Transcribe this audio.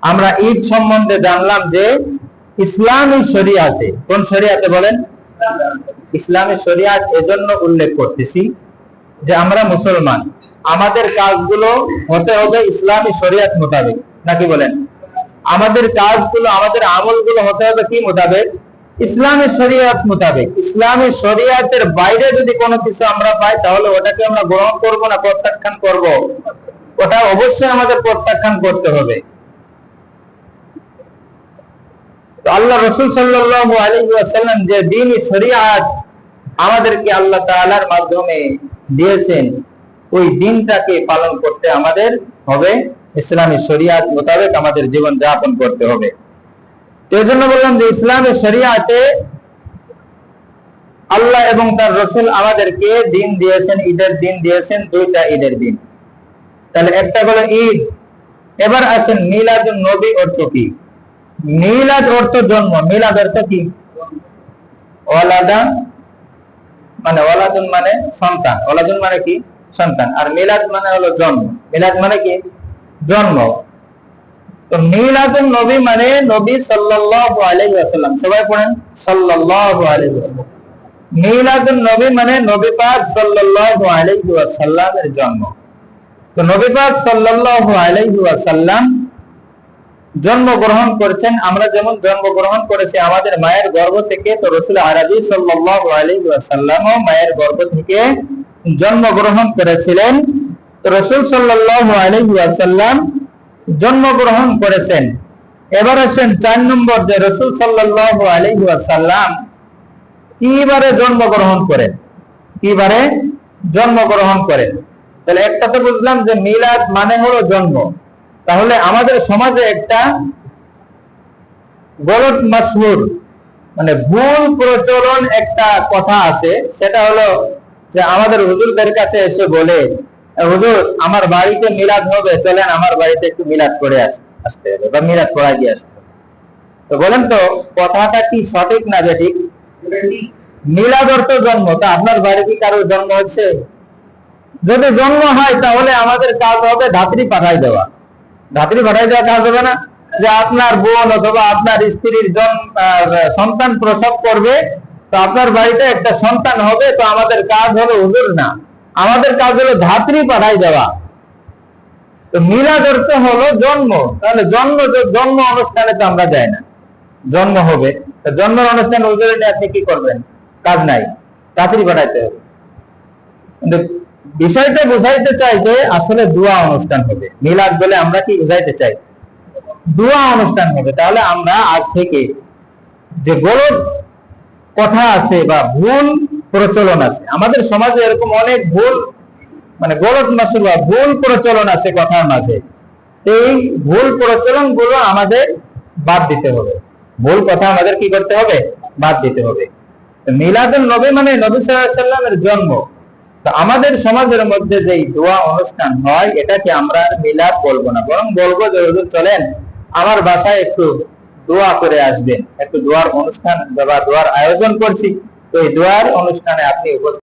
আমরা ঈদ সম্বন্ধে জানলাম যে ইসলামী শরিয়াতে, কোন শরিয়াতে বলেন? ইসলামী শরিয়াত এজন্য উল্লেখ করতেছি যে আমরা মুসলমান, আমাদের কাজগুলো হতে হবে ইসলামী শরিয়াত মোতাবেক, নাকি বলেন? আমাদের কাজগুলো, আমাদের আমলগুলো হতে হবে কি মোতাবেক? ইসলামী শরিয়াত মোতাবেক। ইসলামী শরিয়াতের বাইরে যদি কোনো কিছু আমরা পাই তাহলে ওটাকে আমরা গ্রহণ করব না প্রত্যাখ্যান করব? ওটা অবশ্যই আমাদের প্রত্যাখ্যান করতে হবে। আল্লাহ রাসূল সাল্লাল্লাহু আলাইহি ওয়াসাল্লাম যে দ্বীন শরিয়াত আমাদেরকে আল্লাহ তাআলার মাধ্যমে দিয়েছেন, ওই দ্বীনটাকে পালন করতে আমাদের হবে ইসলামী শরিয়াত মোতাবেক আমাদের জীবন যাপন করতে হবে। তো এই জন্য বললাম যে ইসলামী শরিয়াতে আল্লাহ এবং তার রাসূল আমাদেরকে দিন দিয়েছেন, ঈদের দিন দিয়েছেন, দুইটা ঈদের দিন। তাহলে একটা হলো ঈদ। এবার আসেন মিলাদুন নবী অর্থ কি? মিলাদ অর্থ জন্ম, মিলাদ অর্থ কি? ওয়ালাদা মানে, ওয়ালাদুন মানে সন্তান, ওয়ালাদুন মানে কি? সন্তান। আর মিলাদ মানে হলো জন্ম। মিলাদ মানে কি? জন্ম। তো মিলাদুন নবী মানে নবী সাল্লাল্লাহু আলাইহি ওয়াসাল্লাম, সবাই পড়েন সাল্লাল্লাহু আলাইহি ওয়াসাল্লাম। মিলাদুন নবী মানে নবী পাক সাল্লাল্লাহু আলাইহি ওয়াসাল্লামের জন্ম। তো নবী পাক সাল্লাল্লাহু আলাইহি ওয়াসাল্লাম জন্মগ্রহণ করেছেন, আমরা যেমন জন্মগ্রহণ করেছি আমাদের মায়ের গর্ভ থেকে, তো রাসূল আরবি সাল্লাল্লাহু আলাইহি ওয়াসাল্লামও মায়ের গর্ভ থেকে জন্মগ্রহণ করেছিলেন। তো রাসূল সাল্লাল্লাহু আলাইহি ওয়াসাল্লাম জন্মগ্রহণ করেছেন। এবার আসেন 4 নম্বর, যে রাসূল সাল্লাল্লাহু আলাইহি ওয়াসাল্লাম কিবারে জন্মগ্রহণ করেন, কিবারে জন্মগ্রহণ করেন। তাহলে একটা তো বুঝলাম যে মিলাদ মানে হলো জন্ম। তাহলে আমাদের সমাজে একটা গলত মাশহুর মানে ভুল প্রচলন একটা কথা আছে, সেটা হলো যে আমাদের হুজুরদের কাছে এসে বলে, হুজুর আমার বাড়িতে মিলাদ হবে, চলেন আমার বাড়িতে একটু মিলাদ করে আসতে হবে বা মিলাদ পড়া দিয়ে আসতে হবে। তো বলেন তো কথাটা কি সঠিক না বেঠিক? মিলাদ অর্থ জন্ম। তা আপনার বাড়ি কি কারো জন্ম হচ্ছে? যদি জন্ম হয় তাহলে আমাদের কাজ হবে ধাত্রী পাঠাই দেওয়া। ধাত্রী পাঠাই দেওয়া কাজ হবে না? যে আপনার বোন অথবা আপনার স্ত্রীর সন্তান প্রসব করবে, তো আপনার বাড়িতে একটা সন্তান হবে, তো আমাদের কাজ হলো হুজুর না, আমাদের কাজ হলো ধাত্রী পাঠাই দেওয়া। তো মিলাদ অর্থ হলো জন্ম। তাহলে জন্ম অনুষ্ঠানে তো আমরা যাই না, জন্ম হবে, জন্মের অনুষ্ঠান হুজুরে নিয়ে আপনি কি করবেন? কাজ নাই, ধাত্রী পাঠাইতে হবে। কিন্তু বিষয়টা বুঝাইতে চাই যে আসলে দোয়া অনুষ্ঠান হবে। মিলাদ বলে আমরা কি বুঝাইতে চাই? দোয়া অনুষ্ঠান হবে। তাহলে আমরা আজ থেকে যে গলত কথা আছে বা ভুল প্রচলন আছে আমাদের সমাজে, এরকম অনেক ভুল মানে গলত মাসুল বা ভুল প্রচলন আছে কথার মাঝে, এই ভুল প্রচলন গুলো আমাদের বাদ দিতে হবে। ভুল কথা আমাদের কি করতে হবে? বাদ দিতে হবে। মিলাদুন নবী মানে নবী সাল্লাল্লাহু আলাইহি ওয়াসাল্লামের জন্ম। তো আমাদের সমাজের মধ্যে যে দোয়া অনুষ্ঠান হয়, এটাকে আমরা মিলাদ বলবো না, বরং বলবো যে হুজুর চলেন আমার বাসায় একটু দোয়া করে আসবেন, একটু দোয়ার অনুষ্ঠান বা দোয়ার আয়োজন করছি, তো এই দোয়ার অনুষ্ঠানে আপনি উপস্থিত